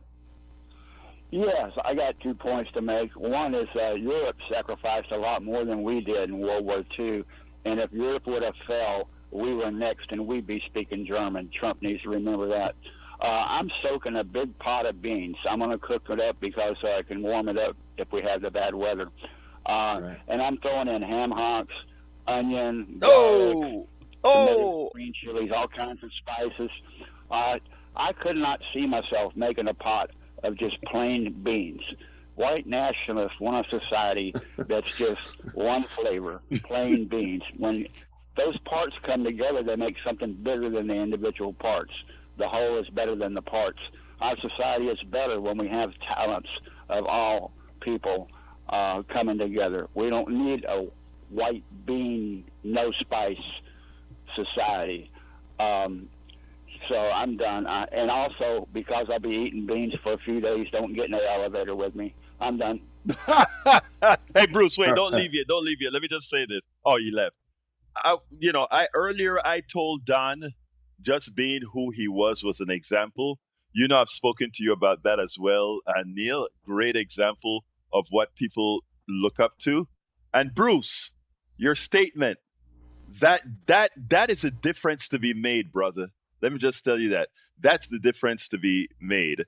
Speaker 9: Yes, I got 2 points to make. One is Europe sacrificed a lot more than we did in World War II, and if Europe would have fell, we were next and we'd be speaking German. Trump needs to remember that. I'm soaking a big pot of beans. I'm going to cook it up because I can warm it up if we have the bad weather.
Speaker 4: Right.
Speaker 9: And I'm throwing in ham hocks, onion, garlic, tomato, green chilies, all kinds of spices. I could not see myself making a pot of just plain beans. White nationalists want a society that's just one flavor, plain beans. When those parts come together, they make something bigger than the individual parts. The whole is better than the parts. Our society is better when we have talents of all people coming together. We don't need a white bean, no spice society. So I'm done. And also, because I'll be eating beans for a few days, don't get in the elevator with me. I'm done.
Speaker 1: Hey, Bruce, wait, don't leave yet. Let me just say this. Oh, you left. I told Don just being who he was an example. I've spoken to you about that as well. And Neil, great example of what people look up to. And Bruce, your statement, that is a difference to be made, brother. Let me just tell you that. That's the difference to be made.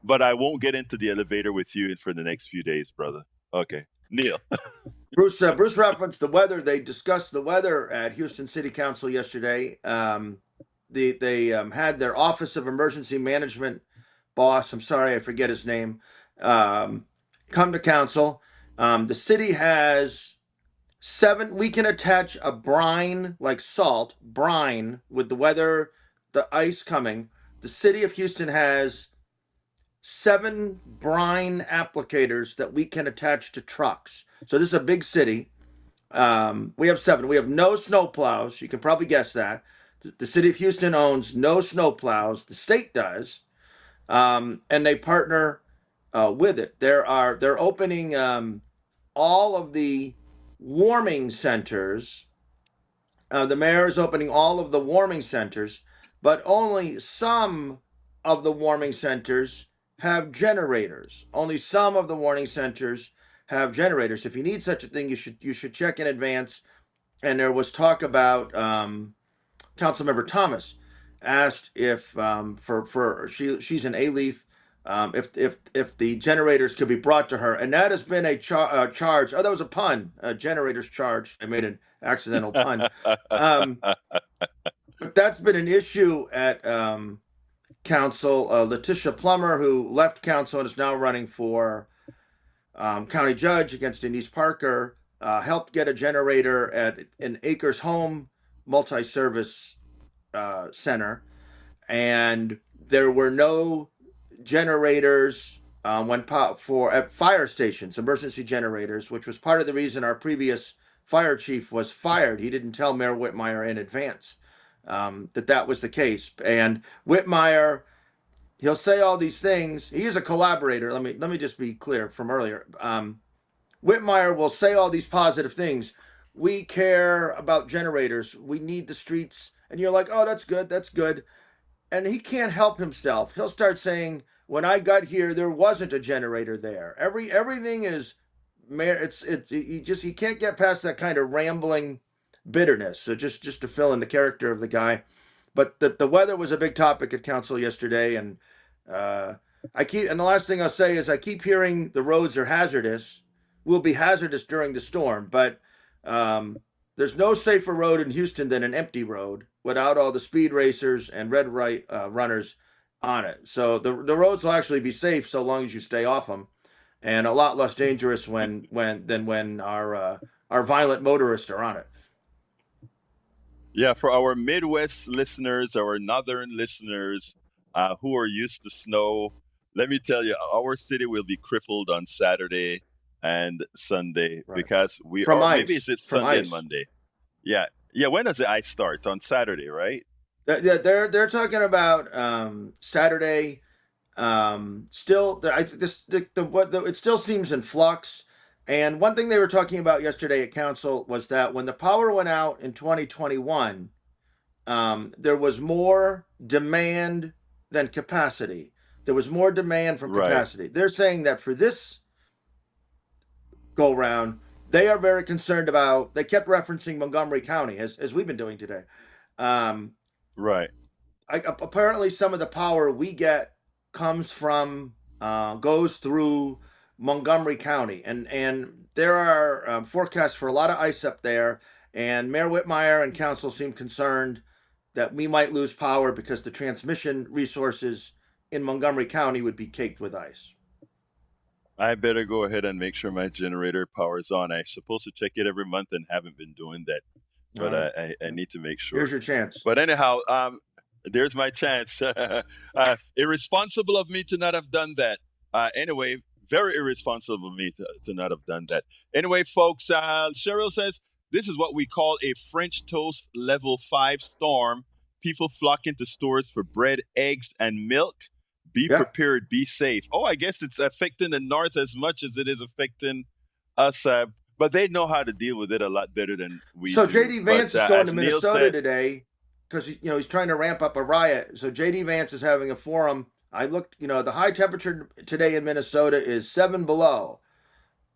Speaker 1: But I won't get into the elevator with you for the next few days, brother. Okay. Neil.
Speaker 4: Bruce referenced the weather. They discussed the weather at Houston City Council yesterday. They had their Office of Emergency Management boss, I'm sorry, I forget his name, come to council. The city has 7, we can attach a brine, like salt, brine, with the weather, the ice coming. The city of Houston has 7 brine applicators that we can attach to trucks. So this is a big city. We have 7. We have no snow plows. You can probably guess that. The city of Houston owns no snow plows. The state does. And they partner with it. They're opening all of the warming centers. The mayor is opening all of the warming centers, but only some of the warming centers have generators. Only some of the warming centers have generators. If you need such a thing, you should check in advance. And there was talk about Councilmember Thomas asked if she's an A-leaf, if the generators could be brought to her, and that has been a charge. Oh, that was a pun. A generators charge. I made an accidental pun. But that's been an issue at council. Letitia Plummer, who left council and is now running for county judge against Denise Parker, helped get a generator at an Acres Home multi-service center, and there were no generators at fire stations, emergency generators, which was part of the reason our previous fire chief was fired. He didn't tell Mayor Whitmire in advance that was the case. And Whitmire, he'll say all these things. He is a collaborator. Let me just be clear from earlier. Whitmire will say all these positive things. We care about generators. We need the streets. And you're like, oh, that's good. And he can't help himself. He'll start saying, when I got here, there wasn't a generator there. Everything is, he can't get past that kind of rambling bitterness. So just to fill in the character of the guy. But the weather was a big topic at council yesterday, and the last thing I'll say is I keep hearing the roads are hazardous, will be hazardous during the storm, but there's no safer road in Houston than an empty road without all the speed racers and red right runners on it. So the roads will actually be safe so long as you stay off them, and a lot less dangerous when our violent motorists are on it.
Speaker 1: Yeah, for our Midwest listeners, our Northern listeners who are used to snow, let me tell you, our city will be crippled on Saturday and Sunday because we
Speaker 4: From
Speaker 1: are.
Speaker 4: ice.
Speaker 1: Maybe it's
Speaker 4: From
Speaker 1: Sunday
Speaker 4: ice.
Speaker 1: and Monday. Yeah, yeah. When does the ice start? On Saturday, right?
Speaker 4: They're talking about Saturday. Still, I this it still seems in flux. And one thing they were talking about yesterday at council was that when the power went out in 2021, there was more demand than capacity. There was more demand from capacity. They're saying that for this go round, they are very concerned about. They kept referencing Montgomery County as we've been doing today.
Speaker 1: Right.
Speaker 4: Apparently, some of the power we get comes from goes through Montgomery County, and there are forecasts for a lot of ice up there. And Mayor Whitmire and council seem concerned that we might lose power because the transmission resources in Montgomery County would be caked with ice.
Speaker 1: I better go ahead and make sure my generator power's on. I'm supposed to check it every month and haven't been doing that, but I need to make sure.
Speaker 4: Here's your chance.
Speaker 1: But anyhow, there's my chance. Irresponsible of me to not have done that. Anyway, very irresponsible of me to not have done that. Anyway, folks, Cheryl says, this is what we call a French toast level 5 storm. People flock into stores for bread, eggs, and milk. Be prepared, be safe. Oh, I guess it's affecting the north as much as it is affecting us. But they know how to deal with it a lot better than we do.
Speaker 4: So J.D. Vance is going to Minnesota today because he's trying to ramp up a riot. So J.D. Vance is having a forum. I looked, the high temperature today in Minnesota is 7 below.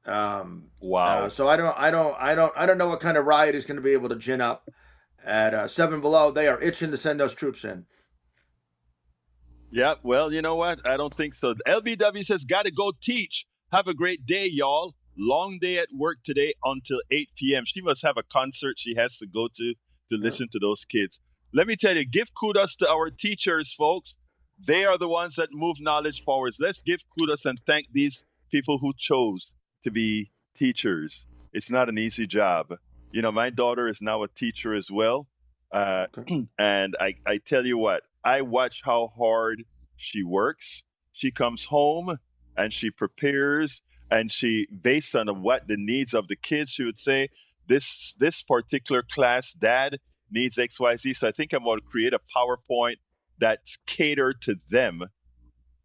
Speaker 1: Wow.
Speaker 4: So I don't know what kind of riot he's going to be able to gin up at 7 below. They are itching to send those troops in.
Speaker 1: Yeah, well, you know what? I don't think so. LBW says, gotta go teach. Have a great day, y'all. Long day at work today until 8 p.m. She must have a concert she has to go to listen to those kids. Let me tell you, give kudos to our teachers, folks. They are the ones that move knowledge forward. Let's give kudos and thank these people who chose to be teachers. It's not an easy job. My daughter is now a teacher as well. And I tell you what, I watch how hard she works. She comes home and she prepares, and she, based on what the needs of the kids, she would say, this particular class, Dad, needs XYZ. So I think I'm going to create a PowerPoint that's catered to them.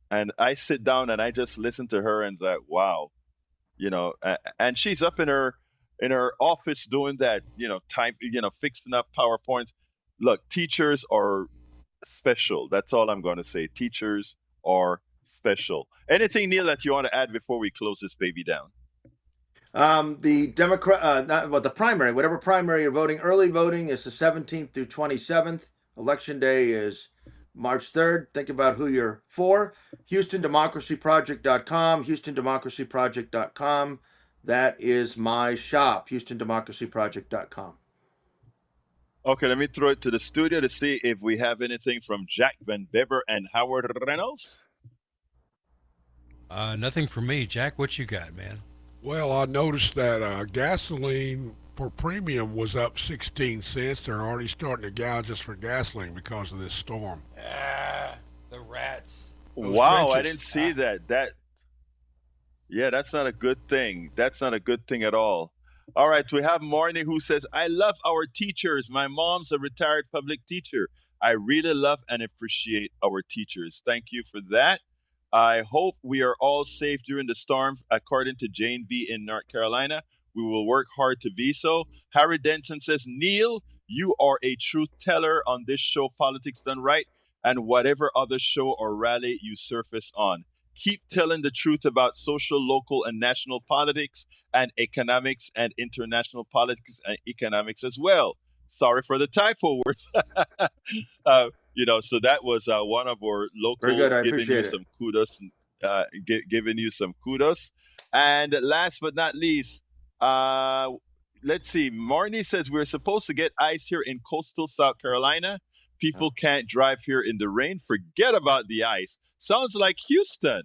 Speaker 1: And I sit down and I just listen to her and like, wow, and she's up in her office doing that, fixing up PowerPoints. Look, teachers are special. That's all I'm going to say. Teachers are special. Anything, Neil, that you want to add before we close this baby down?
Speaker 4: The the primary, whatever primary you're voting, early voting is the 17th through 27th. Election day is March 3rd. Think about who you're for. HoustonDemocracyProject.com, HoustonDemocracyProject.com. That is my shop, HoustonDemocracyProject.com.
Speaker 1: Okay, let me throw it to the studio to see if we have anything from Jack Van Bever and Howard Reynolds.
Speaker 2: Nothing from me. Jack, what you got, man?
Speaker 3: Well, I noticed that gasoline for premium was up 16 cents. They're already starting to gouge us for gasoline because of this storm.
Speaker 2: The rats.
Speaker 1: Wow, I didn't see that. That's not a good thing. That's not a good thing at all. All right, we have Marnie who says, I love our teachers. My mom's a retired public teacher. I really love and appreciate our teachers. Thank you for that. I hope we are all safe during the storm, according to Jane V. in North Carolina. We will work hard to be so. Harry Denson says, Neil, you are a truth teller on this show, Politics Done Right, and whatever other show or rally you surface on. keep telling the truth about social, local, and national politics and economics and international politics and economics as well. Sorry for the typo words. So that was one of our
Speaker 4: Very good.
Speaker 1: locals
Speaker 4: I
Speaker 1: giving you
Speaker 4: appreciate it.
Speaker 1: some kudos, giving you some kudos. And last but not least, uh, let's see. Marnie says we're supposed to get ice here in coastal South Carolina. People can't drive here in the rain. Forget about the ice. Sounds like Houston.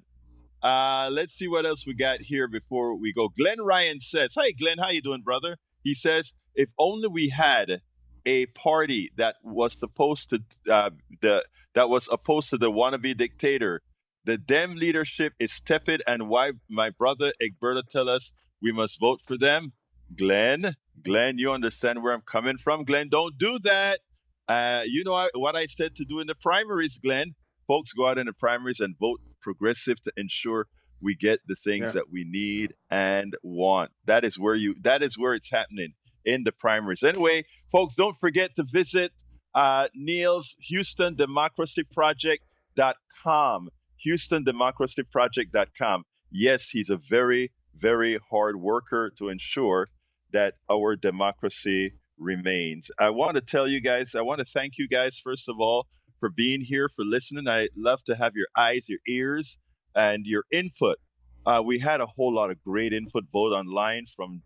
Speaker 1: Let's see what else we got here before we go. Glenn Ryan says, "Hey, Glenn, how you doing, brother?" He says, "If only we had a party that was supposed to that was opposed to the wannabe dictator. The Dem leadership is tepid, and why my brother Egberto tell us we must vote for them." Glenn, you understand where I'm coming from. Glenn, don't do that. What I said to do in the primaries, Glenn. Folks, go out in the primaries and vote progressive to ensure we get the things that we need and want. That is where it's happening in the primaries. Anyway, folks, don't forget to visit Neil's HoustonDemocracyProject.com. HoustonDemocracyProject.com. Yes, he's a very, very hard worker to ensure that our democracy remains. I want to thank you guys, first of all, for being here, for listening. I love to have your eyes, your ears, and your input. We had a whole lot of great input both online from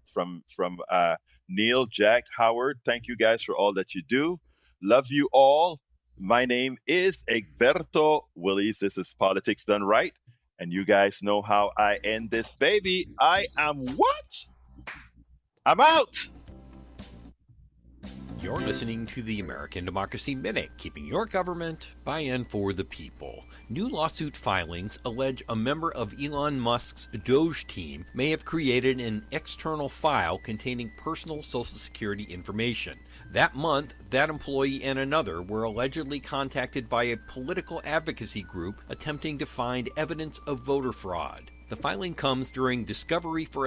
Speaker 1: Neil, Jack, Howard. Thank you guys for all that you do. Love you all. My name is Egberto Willies. This is Politics Done Right. And you guys know how I end this baby. I am what? I'm out.
Speaker 10: You're listening to the American Democracy Minute, keeping your government by and for the people. New lawsuit filings allege a member of Elon Musk's Doge team may have created an external file containing personal Social Security information. That month, that employee and another were allegedly contacted by a political advocacy group attempting to find evidence of voter fraud. The filing comes during discovery for a